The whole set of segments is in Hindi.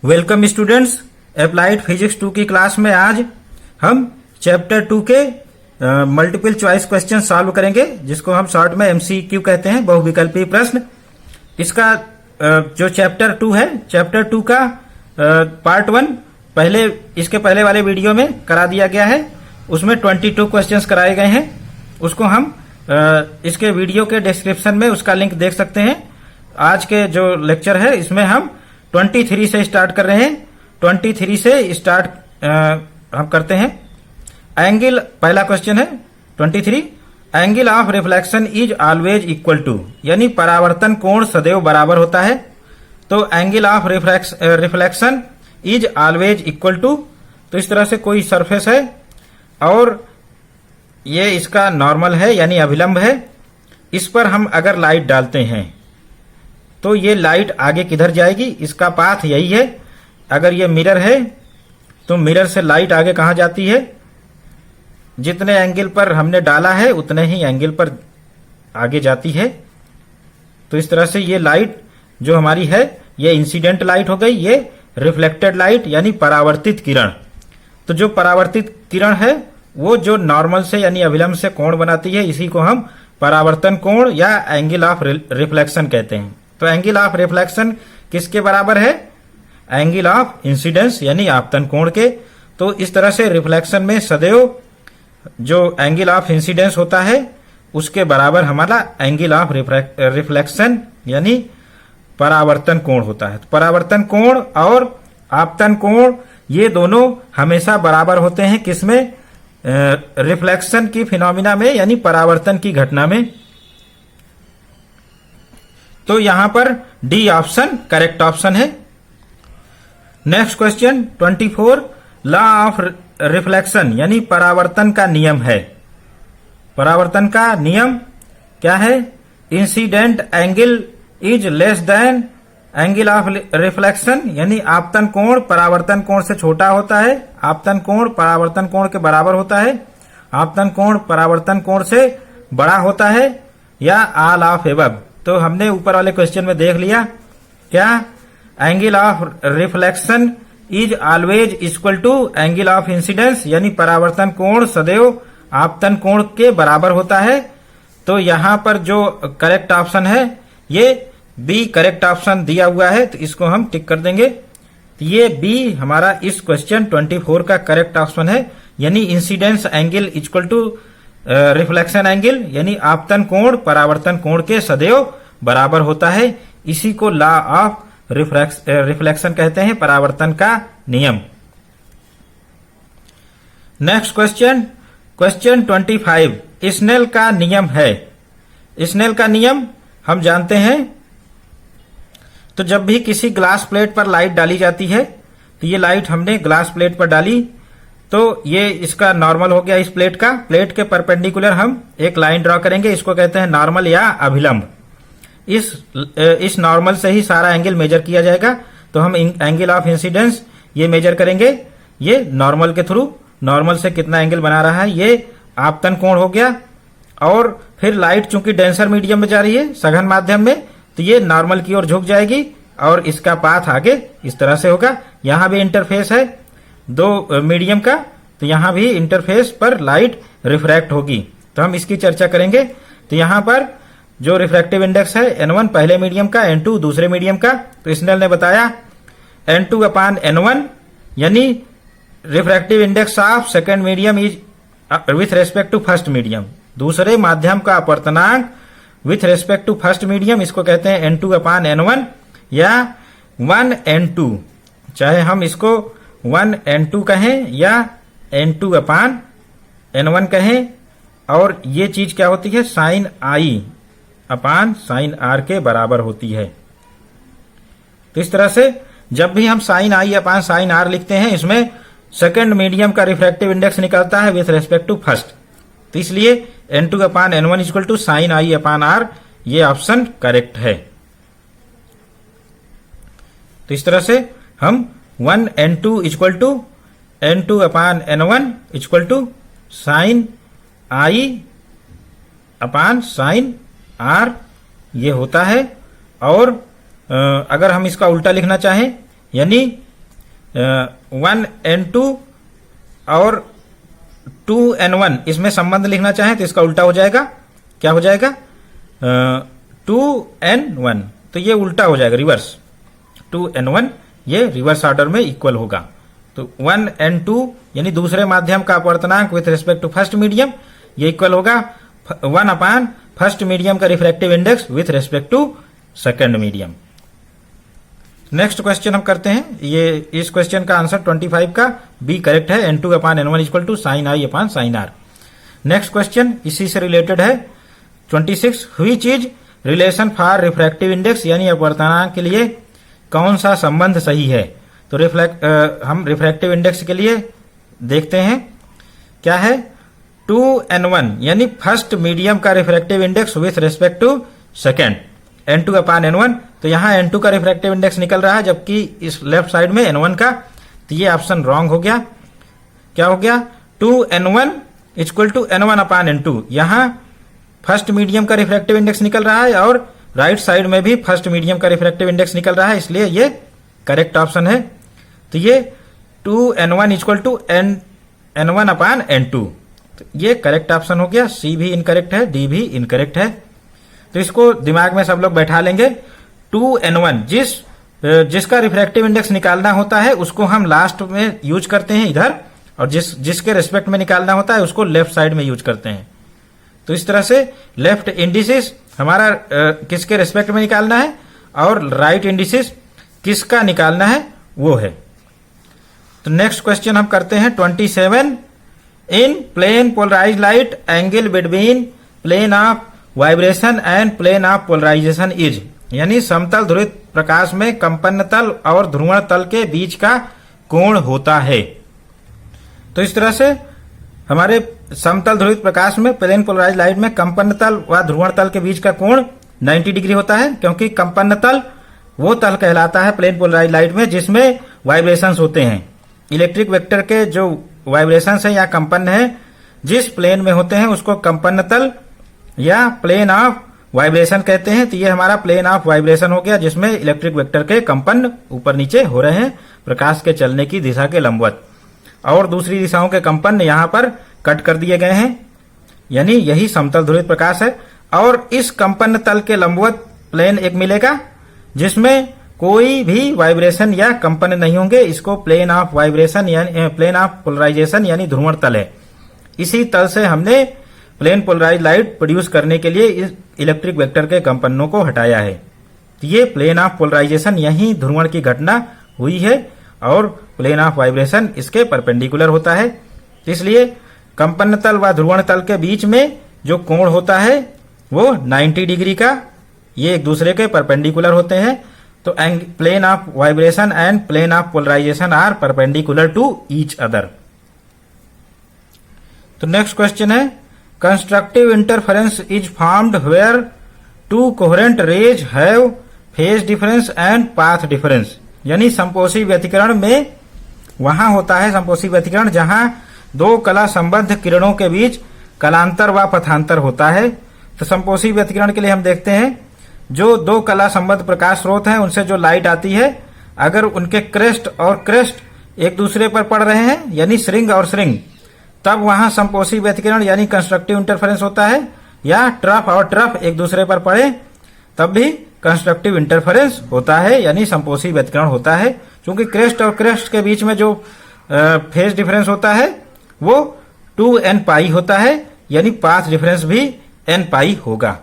वेलकम स्टूडेंट्स, अप्लाइड फिजिक्स 2 की क्लास में आज हम चैप्टर 2 के मल्टीपल चॉइस क्वेश्चन सॉल्व करेंगे, जिसको हम शॉर्ट में एमसीक्यू कहते हैं, बहुविकल्पी प्रश्न। इसका जो चैप्टर 2 है, चैप्टर 2 का पार्ट 1 इसके पहले वाले वीडियो में करा दिया गया है। उसमें 22 क्वेश्चंस कराए गए हैं। उसको हम इसके वीडियो के डिस्क्रिप्शन में उसका लिंक देख सकते हैं। आज के जो लेक्चर है इसमें हम 23 से स्टार्ट कर रहे हैं। 23 से स्टार्ट हम करते हैं। एंगल, पहला क्वेश्चन है 23, angle of reflection is always equal to, यानी परावर्तन कोण सदैव बराबर होता है। तो angle of reflection is always equal to, तो इस तरह से कोई सरफेस है और ये इसका नॉर्मल है यानी अभिलंब है। इस पर हम अगर लाइट डालते हैं तो ये लाइट आगे किधर जाएगी, इसका पाथ यही है। अगर ये मिरर है तो मिरर से लाइट आगे कहां जाती है, जितने एंगल पर हमने डाला है उतने ही एंगल पर आगे जाती है। तो इस तरह से ये लाइट जो हमारी है ये इंसिडेंट लाइट हो गई, ये रिफ्लेक्टेड लाइट यानी परावर्तित किरण। तो जो परावर्तित किरण है वो जो नॉर्मल से यानी अभिलंब से कोण बनाती है, इसी को हम परावर्तन कोण या एंगल ऑफ रिफ्लेक्शन कहते हैं। तो एंगल ऑफ रिफ्लेक्शन किसके बराबर है, एंगल ऑफ इंसिडेंस यानी आपतन कोण के। तो इस तरह से रिफ्लेक्शन में सदैव जो एंगल ऑफ इंसिडेंस होता है उसके बराबर हमारा एंगल ऑफ रिफ्लेक्शन यानी परावर्तन कोण होता है। तो परावर्तन कोण और आपतन कोण ये दोनों हमेशा बराबर होते हैं, किसमें, रिफ्लेक्शन की फिनोमिना में यानी परावर्तन की घटना में। तो यहां पर डी ऑप्शन करेक्ट ऑप्शन है। Next question 24, law of reflection यानी परावर्तन का नियम है। परावर्तन का नियम क्या है, incident angle is less than angle of reflection, यानी आपतन कोण परावर्तन कोण से छोटा होता है। आपतन कोण परावर्तन कोण के बराबर होता है। आपतन कोण परावर्तन कोण से बड़ा होता है, या ऑल ऑफ एबव। तो हमने ऊपर वाले क्वेश्चन में देख लिया क्या, angle of reflection is always equal to angle of incidence, यानी परावर्तन कोण सदैव आपतन कोण के बराबर होता है। तो यहां पर जो करेक्ट ऑप्शन है ये बी करेक्ट ऑप्शन दिया हुआ है, तो इसको हम टिक कर देंगे। तो ये बी हमारा इस क्वेश्चन 24 का करेक्ट ऑप्शन है, यानी incidence angle equal to reflection angle यानी आपतन कोण परावर्तन कोण के सदैव बराबर होता है। इसी को लॉ ऑफ रिफ्लेक्शन कहते हैं, परावर्तन का नियम। नेक्स्ट क्वेश्चन 25, स्नेल का नियम है। स्नेल का नियम हम जानते हैं। तो जब भी किसी ग्लास प्लेट पर लाइट डाली जाती है, तो ये लाइट हमने ग्लास प्लेट पर डाली, तो ये इसका नॉर्मल हो गया इस प्लेट का। प्लेट के परपेंडिकुलर हम एक लाइन ड्रॉ करेंगे, इसको कहते हैं नॉर्मल या अभिलंब। इस नॉर्मल से ही सारा एंगल मेजर किया जाएगा। तो हम एंगल ऑफ इंसिडेंस ये मेजर करेंगे, ये नॉर्मल के थ्रू। नॉर्मल से कितना एंगल बना रहा है, ये आपतन कोण हो गया। और फिर लाइट चूंकि डेंसर मीडियम में जा रही है, सघन माध्यम में, तो ये नॉर्मल की ओर झुक जाएगी और इसका पाथ आगे इस तरह से होगा। यहां भी इंटरफेस है दो मीडियम का, तो यहां भी इंटरफेस पर लाइट रिफ्रैक्ट होगी। तो हम इसकी चर्चा करेंगे। तो यहां पर जो रिफ्रैक्टिव इंडेक्स है N1 पहले मीडियम का, N2 दूसरे मीडियम का। तो स्नेल ने बताया N2/N1 यानी refractive index of second medium is with respect to first medium, दूसरे माध्यम का अपवर्तनांक with respect to first medium, इसको कहते हैं N2/N1 या 1N2। चाहे हम इसको 1N2 कहें या N2/N1 कहें। और ये चीज क्या होती है, sine I upon sine R के बराबर होती है। तो इस तरह से जब भी हम sine I upon sine R लिखते हैं, इसमें सेकेंड मीडियम का रिफ्रैक्टिव इंडेक्स निकलता है विथ रेस्पेक्ट टू फर्स्ट। तो इसलिए N2/N1 equal to sine I upon R, ये ऑप्शन करेक्ट है। तो इस तरह से हम 1N2 equal to N2/N1 equal to sine I upon sine R ये होता है। और अगर हम इसका उल्टा लिखना चाहें, यानी 1n2 और 2n1 इसमें संबंध लिखना चाहें तो इसका उल्टा हो जाएगा, क्या हो जाएगा 2n1, तो ये उल्टा हो जाएगा, रिवर्स 2n1 ये रिवर्स ऑर्डर में इक्वल होगा। तो 1n2 यानी दूसरे माध्यम का अपवर्तनांक with respect to first medium ये इक्वल होगा 1 अपान फर्स्ट मीडियम का refractive index with respect to second medium. Next question हम करते हैं, ये इस क्वेश्चन का आंसर 25 का बी करेक्ट है, n2 upon n1 equal to sine I upon sine R. Next question इसी से रिलेटेड है 26, which is relation for refractive index यानी अपवर्तनांक के लिए कौन सा संबंध सही है। तो हम रिफ्रैक्टिव इंडेक्स के लिए देखते हैं क्या है 2n1 यानी फर्स्ट मीडियम का refractive index with respect to second n2 upon n1। तो यहां n2 का रिफ्रैक्टिव इंडेक्स निकल रहा है जबकि इस लेफ्ट साइड में n1 का, तो ये ऑप्शन रॉन्ग हो गया। क्या हो गया 2n1 equal to n1 upon n2, यहां फर्स्ट मीडियम का रिफ्रैक्टिव इंडेक्स निकल रहा है और राइट साइड में भी फर्स्ट मीडियम का रिफ्रैक्टिव इंडेक्स निकल रहा है, इसलिए ये करेक्ट ऑप्शन है। तो ये 2n1 equal to n1 upon n2, तो ये करेक्ट ऑप्शन हो गया। सी भी इनकरेक्ट है, डी भी इनकरेक्ट है। तो इसको दिमाग में सब लोग बैठा लेंगे। 2n1 जिसका रिफ्रैक्टिव इंडेक्स निकालना होता है उसको हम लास्ट में यूज करते हैं इधर, और जिसके रेस्पेक्ट में निकालना होता है उसको लेफ्ट साइड में यूज करते हैं। तो इस तरह से लेफ्ट इंडिसेस हमारा किसके रेस्पेक्ट में निकालना है और राइट इंडिसेस किसका निकालना है वो है। तो नेक्स्ट क्वेश्चन हम करते हैं 27, in plane polarise light angle between plane of vibration and plane of polarisation is, यानी समतल ध्रुवित प्रकाश में कंपन तल और ध्रुवण तल के बीच का कोण होता है। तो इस तरह से हमारे समतल ध्रुवित प्रकाश में प्लेन पोलराइज लाइट में कंपन तल व ध्रुवण तल के बीच का कोण 90 डिग्री होता है, क्योंकि कंपन तल वो तल कहलाता है प्लेन पोलराइज लाइट में जिसमें वाइब्रेशंस होते हैं। इलेक्ट्रिक वेक्टर के जो वाइब्रेशंस है या कंपन है जिस प्लेन में होते हैं उसको कंपन तल या प्लेन ऑफ वाइब्रेशन कहते हैं। तो ये हमारा प्लेन ऑफ वाइब्रेशन हो गया जिसमें इलेक्ट्रिक वेक्टर के कंपन ऊपर नीचे हो रहे हैं प्रकाश के चलने की दिशा के लंबवत, और दूसरी दिशाओं के कंपन यहां पर कट कर दिए गए हैं, यानी यही समतल ध्रुवित प्रकाश है। और इस कंपन तल के लंबवत प्लेन एक मिलेगा जिसमें कोई भी वाइब्रेशन या कंपन नहीं होंगे, इसको प्लेन ऑफ वाइब्रेशन यानी प्लेन ऑफ पोलराइजेशन यानी ध्रुवण तल है। इसी तल से हमने प्लेन पोलराइज लाइट प्रोड्यूस करने के लिए इस इलेक्ट्रिक वेक्टर के कंपनों को हटाया है। तो ये प्लेन ऑफ पोलराइजेशन यही ध्रुवण की घटना हुई है और प्लेन ऑफ वाइब्रेशन इसके परपेंडिकुलर होता है। इसलिए कंपन तल व ध्रुवण तल के बीच में जो कोण होता है वो 90 डिग्री का, ये एक दूसरे के परपेंडिकुलर होते हैं। तो plane of vibration and plane of polarization are perpendicular to each other. तो नेक्स्ट क्वेश्चन है, constructive interference is formed where two coherent rays have phase difference and path difference, यानी संपोषी व्यतिकरण में वहां होता है संपोषी व्यतिकरण जहां दो कला संबद्ध किरणों के बीच कलांतर व पथांतर होता है। तो संपोषी व्यतिकरण के लिए हम देखते हैं जो दो कला संबद्ध प्रकाश स्रोत हैं उनसे जो लाइट आती है, अगर उनके क्रेस्ट और क्रेस्ट एक दूसरे पर पड़ रहे हैं यानी श्रिंग और श्रिंग, तब वहां संपोषी व्यतिकरण यानी कंस्ट्रक्टिव इंटरफेरेंस होता है। या ट्रफ और ट्रफ एक दूसरे पर पड़े तब भी कंस्ट्रक्टिव इंटरफेरेंस होता है यानी संपोषी व्यतिकरण होता है। क्योंकि क्रेस्ट और क्रेस्ट के बीच में जो फेज डिफरेंस होता है वो 2n पाई होता है, यानी पाथ डिफरेंस भी n पाई होगा।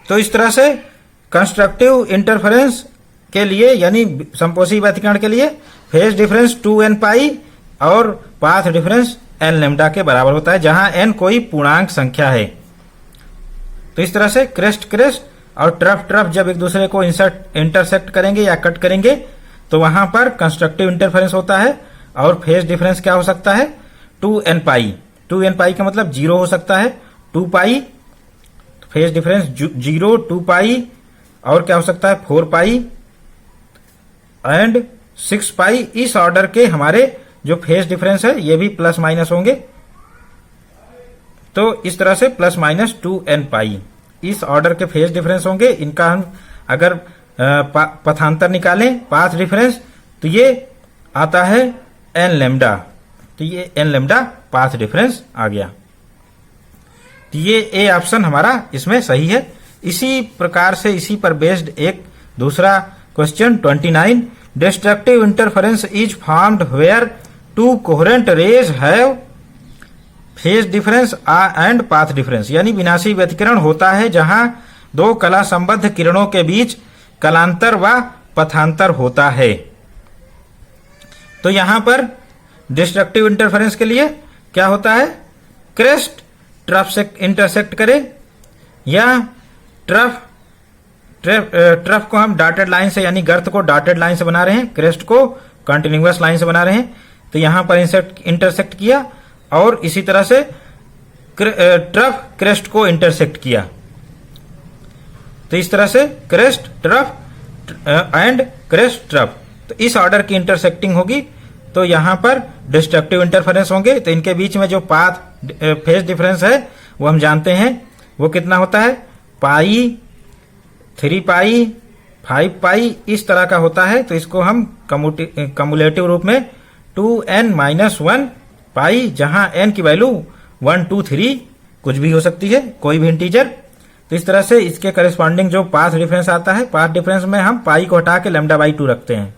तो इस तरह से कंस्ट्रक्टिव इंटरफेरेंस के लिए यानी संपोषी व्यतिकरण के लिए फेज डिफरेंस 2n पाई और पाथ डिफरेंस n लैम्डा के बराबर होता है, जहां n कोई पूर्णांक संख्या है। तो इस तरह से क्रेस्ट क्रेस्ट और ट्रफ ट्रफ जब एक दूसरे को इंटरसेक्ट करेंगे या कट करेंगे तो वहां पर कंस्ट्रक्टिव इंटरफेरेंस होता है। और फेज डिफरेंस क्या हो सकता है 2n पाई, 2n पाई का मतलब 0 हो सकता है, 2 पाई फेज डिफरेंस 0, 2 पाई और क्या हो सकता है 4 पाई एंड 6 पाई। इस ऑर्डर के हमारे जो फेज डिफरेंस है ये भी प्लस माइनस होंगे। तो इस तरह से प्लस माइनस 2n पाई इस ऑर्डर के फेज डिफरेंस होंगे। इनका हम अगर पथांतर निकालें पाथ डिफरेंस तो ये आता है एन लेमडा। तो ये एन लेमडा पाथ डिफरेंस आ गया। तो ये ए ऑप्शन हमारा इसमें सही है। इसी प्रकार से इसी पर बेस्ड एक दूसरा question 29, destructive interference is formed where two coherent rays have phase difference and path difference, यानी विनाशी व्यतिकरण होता है जहां दो कला संबद्ध किरणों के बीच कलांतर व पथांतर होता है। तो यहां पर डिस्ट्रक्टिव इंटरफेरेंस के लिए क्या होता है, क्रेस्ट ट्रफ से इंटरसेक्ट करे या ट्रफ को हम डॉटेड लाइन से, यानी गर्त को डॉटेड लाइन से बना रहे हैं, क्रेस्ट को कंटिन्यूअस लाइन से बना रहे हैं। तो यहां पर इंटरसेक्ट किया और इसी तरह से ट्रफ क्रेस्ट को इंटरसेक्ट किया। तो इस तरह से crest trough and crest trough, तो इस ऑर्डर की इंटरसेक्टिंग होगी। तो यहां पर डिस्ट्रक्टिव इंटरफेरेंस होंगे। तो इनके बीच में जो पाथ फेज डिफरेंस है वो हम जानते हैं, वो कितना होता है, पाई, 3 पाई, 5 पाई, इस तरह का होता है। तो इसको हम कम्युलेटिव रूप में 2n-1 पाई, जहां n की वैल्यू 1, 2, 3 कुछ भी हो सकती है, कोई भी इंटीजर। तो इस तरह से इसके करेस्पॉन्डिंग जो पाथ डिफरेंस आता है, पाथ डिफरेंस में हम पाई को हटा के λ/2 रखते हैं।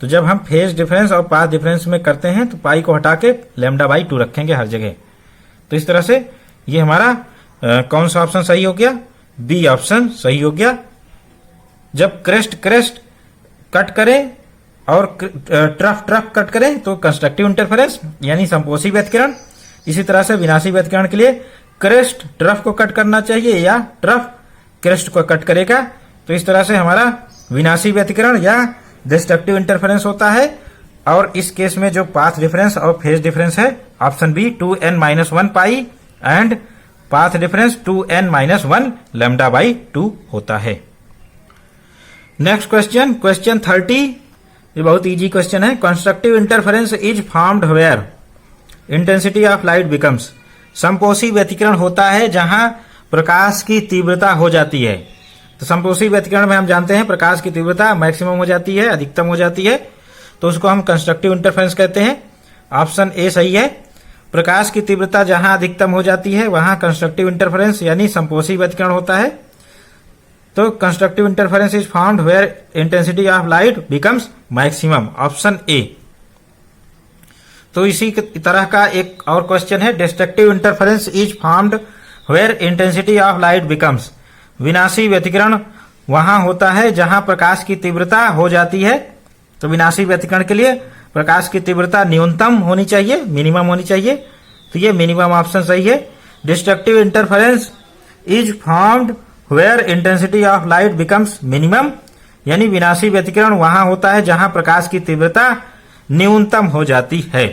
तो जब हम फेज डिफरेंस और पाथ डिफरेंस में करते हैं तो पाई को हटा के λ/2 रखेंगे हर जगह। तो इस तरह से ये हमारा कौन सा ऑप्शन सही हो गया, बी ऑप्शन सही हो गया। जब क्रेस्ट कट करें और ट्रफ कट करें तो कंस्ट्रक्टिव इंटरफेरेंस यानी संपोषी व्यतिकरण। इसी तरह से विनाशी व्यतिकरण के लिए क्रेस्ट ट्रफ को कट करना चाहिए या ट्रफ क्रेस्ट को कट करेगा। तो इस तरह से हमारा विनाशी व्यतिकरण या डिस्ट्रक्टिव इंटरफेरेंस होता है। और इस केस में जो पाथ डिफरेंस और फेज डिफरेंस है, option B 2n-1 pi and path difference 2n-1 λ/2 होता है। नेक्स्ट क्वेश्चन 30, ये बहुत इजी क्वेश्चन है। Constructive interference is formed where intensity of light becomes, संपोषी व्यतिकरण होता है जहां प्रकाश की तीव्रता हो जाती है। तो संपोषी व्यतिकरण में हम जानते हैं प्रकाश की तीव्रता मैक्सिमम हो जाती है, अधिकतम हो जाती है, तो उसको हम कंस्ट्रक्टिव इंटरफेरेंस कहते हैं। ऑप्शन ए सही है। प्रकाश की तीव्रता जहां अधिकतम हो जाती है वहां कंस्ट्रक्टिव इंटरफेरेंस यानी संपोषी व्यतिकरण होता है। तो constructive interference is found where intensity of light becomes maximum, option A. तो इसी तरह का एक और क्वेश्चन है, destructive interference is found where intensity of light becomes, विनाशी व्यतिकरण वहां होता है जहां प्रकाश की तीव्रता हो जाती है। तो विनाशी व्यतिकरण के लिए प्रकाश की तीव्रता न्यूनतम होनी चाहिए, मिनिमम होनी चाहिए। तो ये मिनिमम ऑप्शन सही है। Destructive interference is formed where intensity of light becomes minimum, यानी विनाशी व्यतिकरण वहां होता है जहां प्रकाश की तीव्रता न्यूनतम हो जाती है।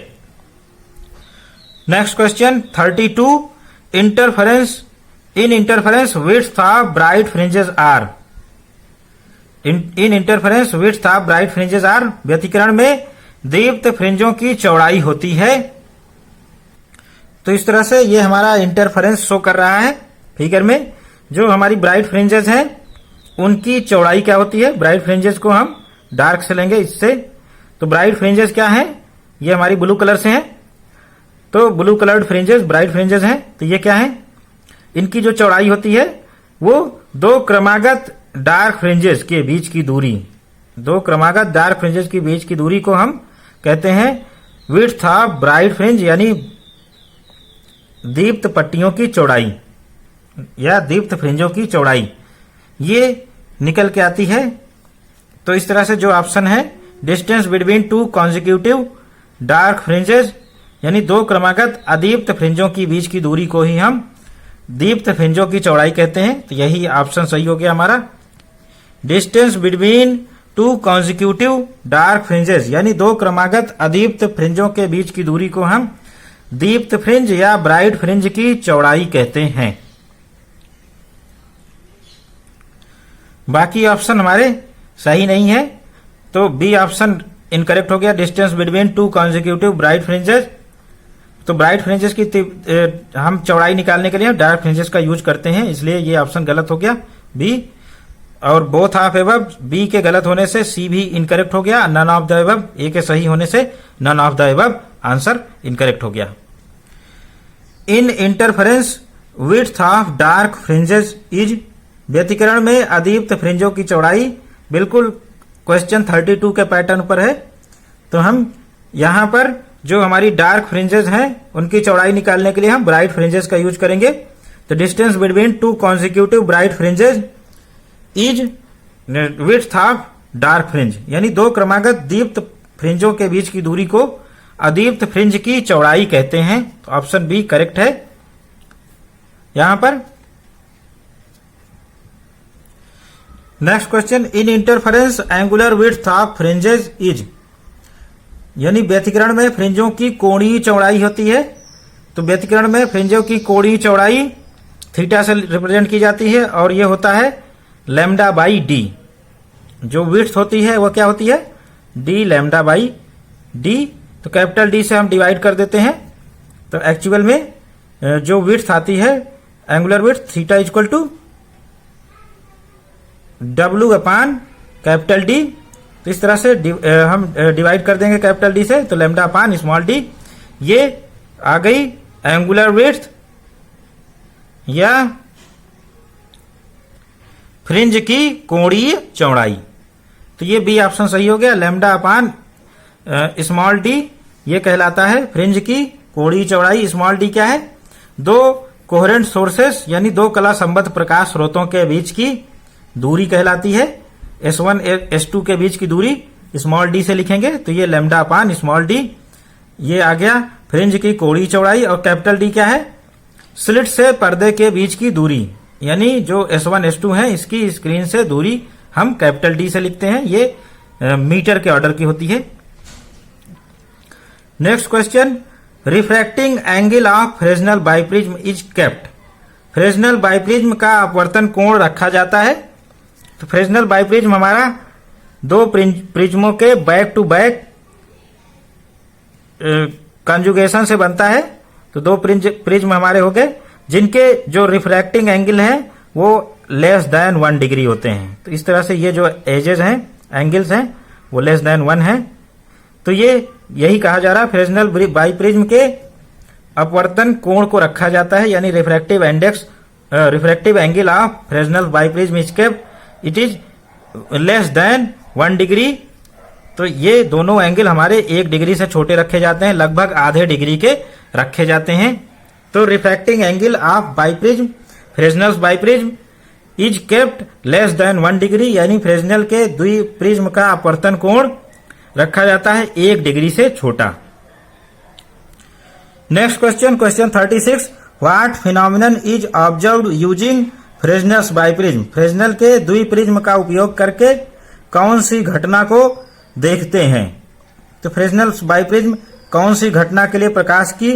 Next question 32, interference in interference width of bright fringes are, in interference width of bright fringes are, व्यतिकरण में दीप्त फ्रिंजों की चौड़ाई होती है। तो इस तरह से ये हमारा इंटरफेरेंस शो कर रहा है फिगर में। जो हमारी ब्राइट फ्रिंजेस हैं उनकी चौड़ाई क्या होती है, ब्राइट फ्रिंजेस को हम डार्क से लेंगे इससे। तो ब्राइट फ्रिंजेस क्या हैं, ये हमारी ब्लू कलर से हैं। तो blue coloured fringes bright fringes हैं। तो ये क्या है, इनकी जो चौड़ाई होती है वो दो क्रमागत डार्क फ्रिंजेस के बीच की दूरी, दो क्रमागत डार्क फ्रिंजेस के बीच की दूरी को हम कहते हैं विड्थ ऑफ ब्राइट फ्रिंज, यानी दीप्त पट्टियों की चौड़ाई या दीप्त फ्रिंजों की चौड़ाई ये निकल के आती है। तो इस तरह से जो ऑप्शन है distance between two consecutive dark fringes, यानी दो क्रमागत अदीप्त फ्रिंजों की बीच की दूरी को ही हम दीप्त फ्रिंजों की चौड़ाई कहते हैं। तो यही ऑप्शन सही हो गया हमारा। Distance between two consecutive dark fringes, यानी दो क्रमागत अदीप्त फ्रिंजों के बीच की दूरी को हम दीप्त फ्रिंज या ब्राइट फ्रिंज की चौड़ाई कहते हैं। बाकी ऑप्शन हमारे सही नहीं है, तो बी ऑप्शन इनकरेक्ट हो गया, distance between two consecutive bright fringes. तो ब्राइट फ्रिंजेस की हम चौड़ाई निकालने के लिए डार्क फ्रिंजेस का यूज करते हैं, इसलिए ये ऑप्शन गलत हो गया बी। और बोथ ऑफ एबव बी के गलत होने से सी भी इनकरेक्ट हो गया, none of the above A के सही होने से none of the above answer incorrect हो गया। In interference width of dark fringes is, व्यतिकरण में अदीप्त फ्रिंजों की चौड़ाई बिल्कुल क्वेश्चन 32 के पैटर्न पर है। तो हम यहां पर जो हमारी डार्क फ्रिंजेस हैं उनकी चौड़ाई निकालने के लिए हम ब्राइट फ्रिंजेस का यूज करेंगे। तो distance between two consecutive bright fringes is width of dark fringe, यानी दो क्रमागत दीप्त फ्रिंजों के बीच की दूरी को अदीप्त फ्रिंज की चौड़ाई कहते हैं। तो ऑप्शन बी करेक्ट है यहां पर। Next question, in interference angular width of fringes is, यानी व्यतिकरण में फ्रिंजों की कोणीय चौड़ाई होती है। तो व्यतिकरण में फ्रिंजों की कोणीय चौड़ाई थीटा से रिप्रेजेंट की जाती है और यह होता है लैम्डा बाई डी। जो विड्थ होती है वो क्या होती है, डी लैम्डा बाई डी। तो कैपिटल डी से हम डिवाइड कर देते हैं। तो एक्चुअल में जो विड्थ आती है angular width theta equal to W upon capital D. तो इस तरह से हम डिवाइड कर देंगे कैपिटल डी से, तो लैम्डा अपान स्मॉल डी। ये आ गई एंगुलर विड्थ या फ्रिंज की कोणीय चौड़ाई। तो ये बी ऑप्शन सही हो गया, लैम्डा अपान स्मॉल डी ये कहलाता है फ्रिंज की कोणीय चौड़ाई। स्मॉल डी क्या है, दो कोहेरेंट सोर्सेस यानी दो कला संबद्ध प्रकाश स्रोतों के बीच की दूरी कहलाती है। S1 S2 के बीच की दूरी स्मॉल डी से लिखेंगे, तो ये लैम्डा अपान स्मॉल डी ये आ गया फ्रिंज की कोणीय चौड़ाई। और कैपिटल डी क्या है, स्लिट से पर्दे के बीच की दूरी, यानी जो S1 S2 है इसकी स्क्रीन से दूरी हम कैपिटल डी से लिखते हैं। ये मीटर के ऑर्डर की होती है। Next question, refracting angle of Fresnel biprism is kept. Fresnel biprism का अपवर्तन कोण रखा जाता है। तो फ्रेस्नेल बाइप्रिज्म हमारा दो प्रिज्मों के बैक टू बैक कंजुगेशन से बनता है। तो दो प्रिज्म हमारे हो गए जिनके जो रिफ्रैक्टिंग एंगल है वो लेस देन 1 डिग्री होते हैं। तो इस तरह से ये जो एजेस हैं एंगल्स हैं वो लेस देन 1 है। तो ये यही कहा जा रहा है फ्रेस्नेल बाइप्रिज्म के अपवर्तन कोण को रखा जाता है, यानी refractive angle of Fresnel biprism is kept it is less than 1 degree. तो ये दोनों एंगल हमारे 1 डिग्री से छोटे रखे जाते हैं, लगभग आधे डिग्री के रखे जाते हैं। तो refracting angle of biprism Fresnel biprism is kept less than 1 degree, यानी फ्रेस्नेल के द्विप्रिज्म का अपवर्तन कोण रखा जाता है 1 डिग्री से छोटा। Next question, question 36, what phenomenon is observed using Fresnel biprism. Fresnel के द्विप्रिज्म का उपयोग करके कौन सी घटना को देखते हैं। तो फ्रेस्नेल बाइप्रिज्म कौन सी घटना के लिए प्रकाश की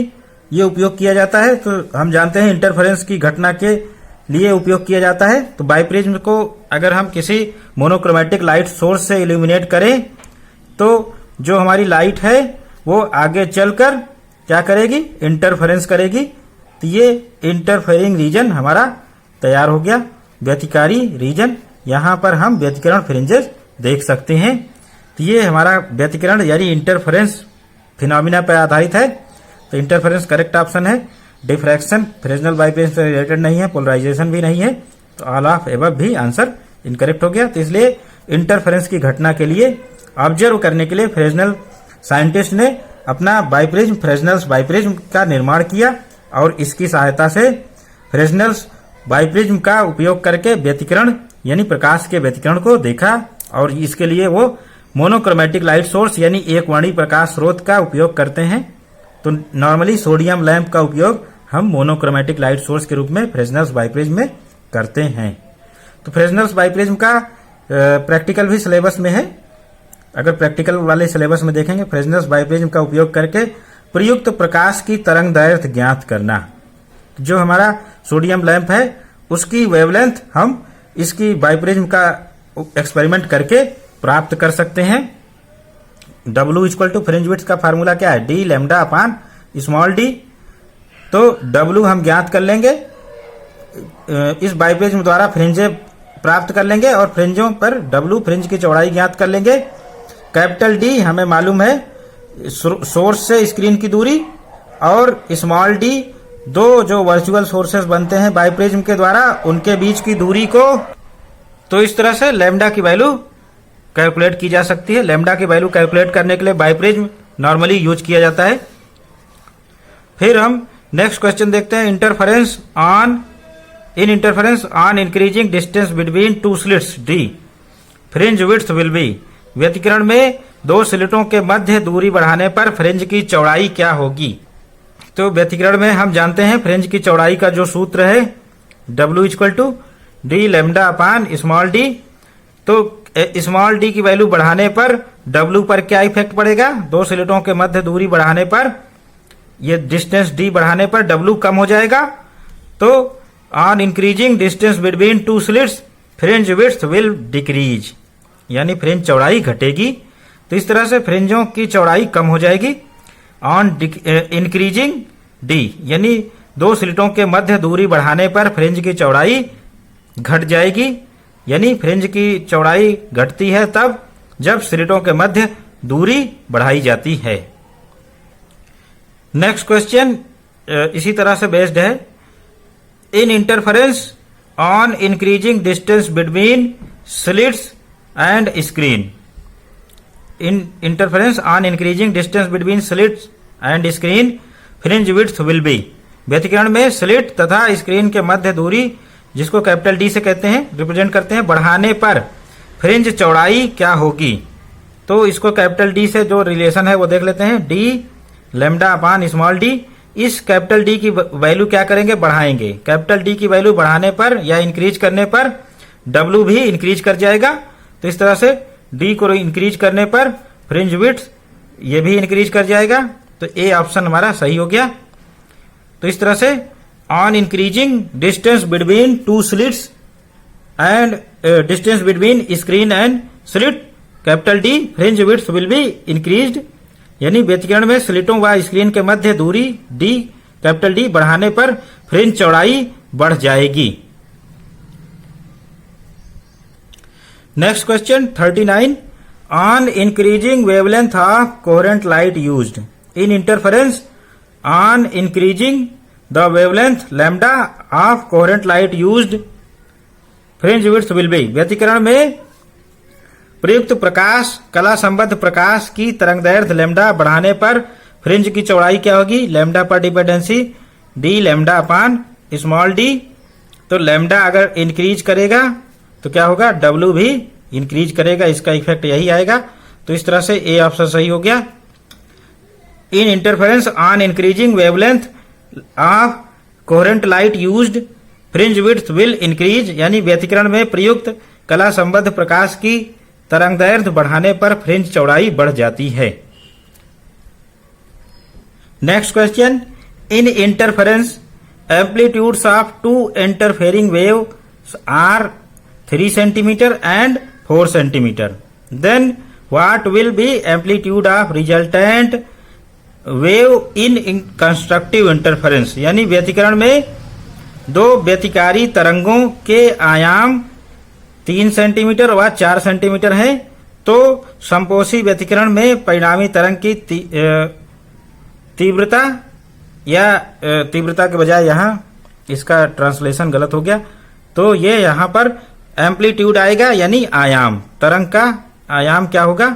ये उपयोग किया जाता है। तो हम जानते हैं इंटरफेरेंस की घटना के लिए उपयोग किया जाता है। तो बाइप्रिज्म को अगर हम किसी मोनोक्रोमेटिक लाइट सोर्स से इल्यूमिनेट करें तो जो हमारी लाइट है वो आगे चलकर क्या करेगी, इंटरफेरेंस करेगी। तो ये इंटरफेरिंग रीजन हमारा तैयार हो गया, व्यतिकारी रीजन। यहां पर हम व्यतिकरण फ्रिंजेस देख सकते हैं। तो ये हमारा व्यतिकरण यानी इंटरफेरेंस फिनोमिना पर आधारित है। तो इंटरफेरेंस करेक्ट ऑप्शन है। डिफ्रैक्शन फ्रेस्नेल बाइप्रिज्म से रिलेटेड नहीं है, पोलराइजेशन भी नहीं है। तो ऑल ऑफ एबव भी आंसर इनकरेक्ट हो गया। तो इसलिए इंटरफेरेंस की घटना के लिए ऑब्जर्व करने के लिए फ्रेस्नेल साइंटिस्ट ने अपना बाइप्रिज्म फ्रेस्नेल बाइप्रिज्म का निर्माण किया और इसकी सहायता से फ्रेस्नेल बाइप्रिज्म का उपयोग करके व्यतिकरण यानी प्रकाश के व्यतिकरण को देखा। और इसके लिए वो मोनोक्रोमेटिक लाइट सोर्स यानी एक वर्णी प्रकाश स्रोत का उपयोग करते हैं। तो नॉर्मली सोडियम लैंप का उपयोग हम मोनोक्रोमेटिक लाइट सोर्स के रूप में फ्रेस्नेल बाइप्रिज्म में करते हैं। तो फ्रेस्नेल बाइप्रिज्म का प्रैक्टिकल भी सिलेबस में है। अगर प्रैक्टिकल वाले सिलेबस में देखेंगे, फ्रेस्नेल बाइप्रिज्म का उपयोग करके प्रयुक्त प्रकाश की तरंग दैर्घ्य ज्ञात करना। जो हमारा सोडियम लैंप है उसकी वेवलेंथ हम इसकी बाइप्रिज्म का एक्सपेरिमेंट करके प्राप्त कर सकते हैं। W equal to fringe width का फार्मूला क्या है, D lambda upon small D. तो W हम ज्ञात कर लेंगे। इस बाइप्रिज्म द्वारा फ्रिंजे प्राप्त कर लेंगे और फ्रिंजों पर W फ्रिंज की चौड़ाई ज्ञात कर लेंगे। कैपिटल D हमें मालूम है सोर्स से स्क्रीन की दूरी, और स्मॉल d दो जो वर्चुअल सोर्सेस बनते हैं बाइप्रिज्म के द्वारा उनके बीच की दूरी को। तो इस तरह से लैम्डा की वैल्यू कैलकुलेट की जा सकती है। लैम्डा की वैल्यू कैलकुलेट करने के लिए बाइप्रिज्म नॉर्मली यूज किया जाता है। फिर हम नेक्स्ट क्वेश्चन देखते हैं। Interference on increasing distance between two slits D fringe width will be. व्यतिकरण में दो स्लिटों के मध्य दूरी बढ़ाने पर फ्रिंज की चौड़ाई क्या होगी? तो व्यतिकरण में हम जानते हैं फ्रिंज की चौड़ाई का जो सूत्र है W equal to D lambda upon small d। तो स्मॉल d की वैल्यू बढ़ाने पर W पर क्या इफेक्ट पड़ेगा? दो स्लिटों के मध्य दूरी बढ़ाने पर, ये डिस्टेंस d बढ़ाने पर W कम हो जाएगा। तो on increasing distance between two slits fringe width will decrease, यानी फ्रिंज चौड़ाई घटेगी। तो इस तरह से फ्रिंजों की चौड़ाई कम हो जाएगी। ऑन इंक्रीजिंग D यानी दो स्लिटों के मध्य दूरी बढ़ाने पर फ्रिंज की चौड़ाई घट जाएगी, यानी फ्रिंज की चौड़ाई घटती है तब जब स्लिटों के मध्य दूरी बढ़ाई जाती है। नेक्स्ट क्वेश्चन इसी तरह से बेस्ड है। In interference on increasing distance between slits and screen. In interference on increasing distance between slits and screen fringe width will be. व्यतिकरण में स्लिट तथा स्क्रीन के मध्य दूरी, जिसको कैपिटल D से कहते हैं, रिप्रेजेंट करते हैं, बढ़ाने पर फ्रिंज चौड़ाई क्या होगी? तो इसको कैपिटल D से जो रिलेशन है वो देख लेते हैं। D lambda upon small d। इस कैपिटल D की वैल्यू क्या करेंगे? बढ़ाएंगे। कैपिटल D की वैल्यू बढ़ाने पर या इंक्रीज करने पर W भी इंक्रीज कर जाएगा। तो इस तरह से D को इंक्रीज करने पर फ्रिंज विड्थ ये भी इंक्रीज कर जाएगा। तो ए ऑप्शन हमारा सही हो गया। तो इस तरह से on increasing distance between two slits and distance between screen and slit capital D fringe width will be increased, यानी व्यतिकरण में स्लिटों व स्क्रीन के मध्य दूरी D कैपिटल D बढ़ाने पर फ्रिंज चौड़ाई बढ़ जाएगी। Next question 39। On increasing wavelength of coherent light used in interference on increasing the wavelength lambda of coherent light used fringe width will be. व्यतिकरण में प्रयुक्त प्रकाश कला संबद्ध प्रकाश की तरंगदैर्घ्य लैम्डा बढ़ाने पर फ्रिंज की चौड़ाई क्या होगी? लैम्डा पर dependency D lambda upon small d। तो लैम्डा अगर इंक्रीज करेगा तो क्या होगा? W भी इंक्रीज करेगा, इसका इफेक्ट यही आएगा। तो इस तरह से ए ऑप्शन सही हो गया। In interference on increasing wavelength of coherent light used fringe width will increase, यानी व्यतिकरण में प्रयुक्त कला संबद्ध प्रकाश की तरंगदैर्घ्य बढ़ाने पर फ्रिंज चौड़ाई बढ़ जाती है। Next question. In interference amplitudes of two interfering waves are 3 centimeter and 4 centimeter. Then what will be amplitude of resultant wave in constructive interference? यानी व्यतिकरण में दो व्यतिकारी तरंगों के आयाम 3 सेंटीमीटर व 4 सेंटीमीटर हैं। तो समपोषी व्यतिकरण में परिणामी तरंग की तीव्रता, या तीव्रता के बजाय यहाँ इसका ट्रांसलेशन गलत हो गया, तो ये यहाँ पर एम्पलीट्यूड आएगा, यानी आयाम। तरंग का आयाम क्या होगा?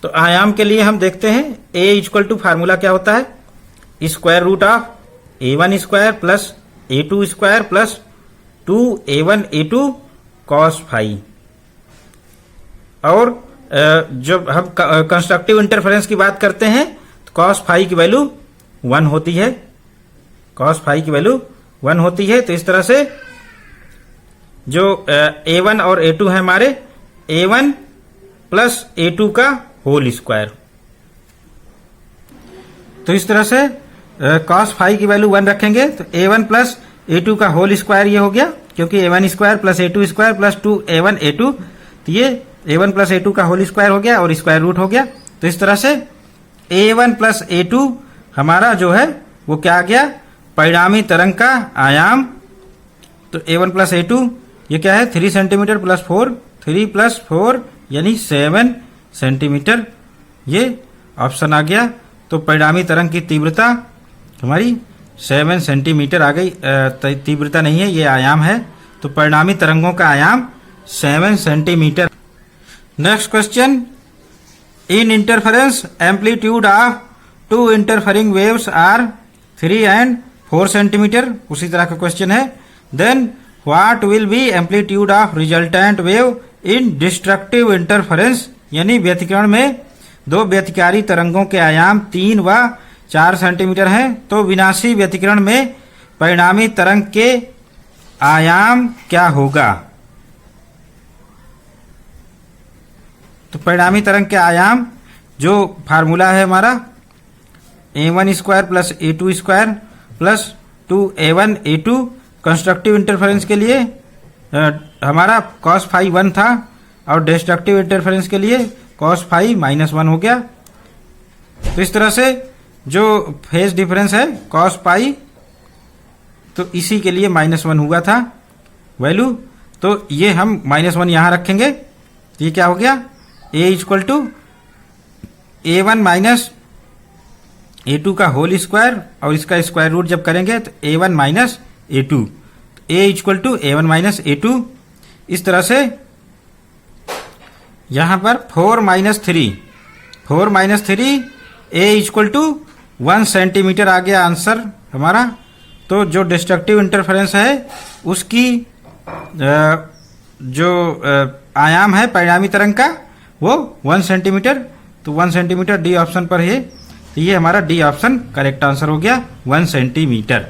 तो आयाम के लिए हम देखते हैं A इक्वल टू फार्मूला क्या होता है? Square root of A1 square plus A2 square plus 2A1 A2 cos phi. और जब हम कंस्ट्रक्टिव इंटरफेरेंस की बात करते हैं तो कॉस फाई की वैल्यू 1 होती है। कॉस फाई की वैल्यू 1 होती है। तो इस तरह से जो A1 और A2 है हमारे, A1 प्लस A2 का होल स्क्वायर। तो इस तरह से कॉस फाई की वैल्यू 1 रखेंगे तो A1 प्लस A2 का होल स्क्वायर ये हो गया, क्योंकि A1 square plus A2 square plus 2A1 A2, तो ये A1 प्लस A2 का होल स्क्वायर हो गया और स्क्वायर रूट हो गया। तो इस तरह से A1 प्लस A2 हमारा जो है वो क्या आ गया? परिणामी तरंग का आयाम। तो A1 प्लस A2 ये क्या है 3 सेंटीमीटर प्लस 4, 3 प्लस 4 यानी 7 सेंटीमीटर, ये ऑप्शन आ गया। तो परिणामी तरंग की तीव्रता हमारी 7 सेंटीमीटर आ गई। तीव्रता नहीं है, ये आयाम है। तो परिणामी तरंगों का आयाम 7 centimetre. Next question, in interference amplitude of 2 interfering waves are 3 and 4 centimetre. उसी तरह का क्वेश्चन है। Then what will be amplitude of resultant wave in destructive interference, यानी व्यतिकरण में 2 व्यतिकारी तरंगों के आयाम 3 व 4 सेंटीमीटर हैं। तो विनाशी व्यतिकरण में परिणामी तरंग के आयाम क्या होगा? तो परिणामी तरंग के आयाम जो फार्मूला है हमारा a1 square plus a2 square plus 2a1 a2। Constructive interference के लिए हमारा cos फाई 1 था और डिस्ट्रक्टिव इंटरफेरेंस के लिए cos फाई -1 हो गया। तो इस तरह से जो फेज डिफरेंस है cos पाई, तो इसी के लिए -1 हुआ था वैल्यू। तो ये हम -1 यहां रखेंगे। तो ये क्या हो गया, a equal to a1 minus a2 का होल स्क्वायर और इसका स्क्वायर रूट जब करेंगे तो a1 minus a2, a equal to a1 minus a2। इस तरह से यहां पर 4 minus 3 a equal to 1 centimetre आ गया आंसर हमारा। तो जो डिस्ट्रक्टिव इंटरफेरेंस है उसकी जो आयाम है परिणामी तरंग का वो 1 सेंटीमीटर। तो 1 सेंटीमीटर डी ऑप्शन पर है। तो ये हमारा डी ऑप्शन करेक्ट आंसर हो गया 1 सेंटीमीटर।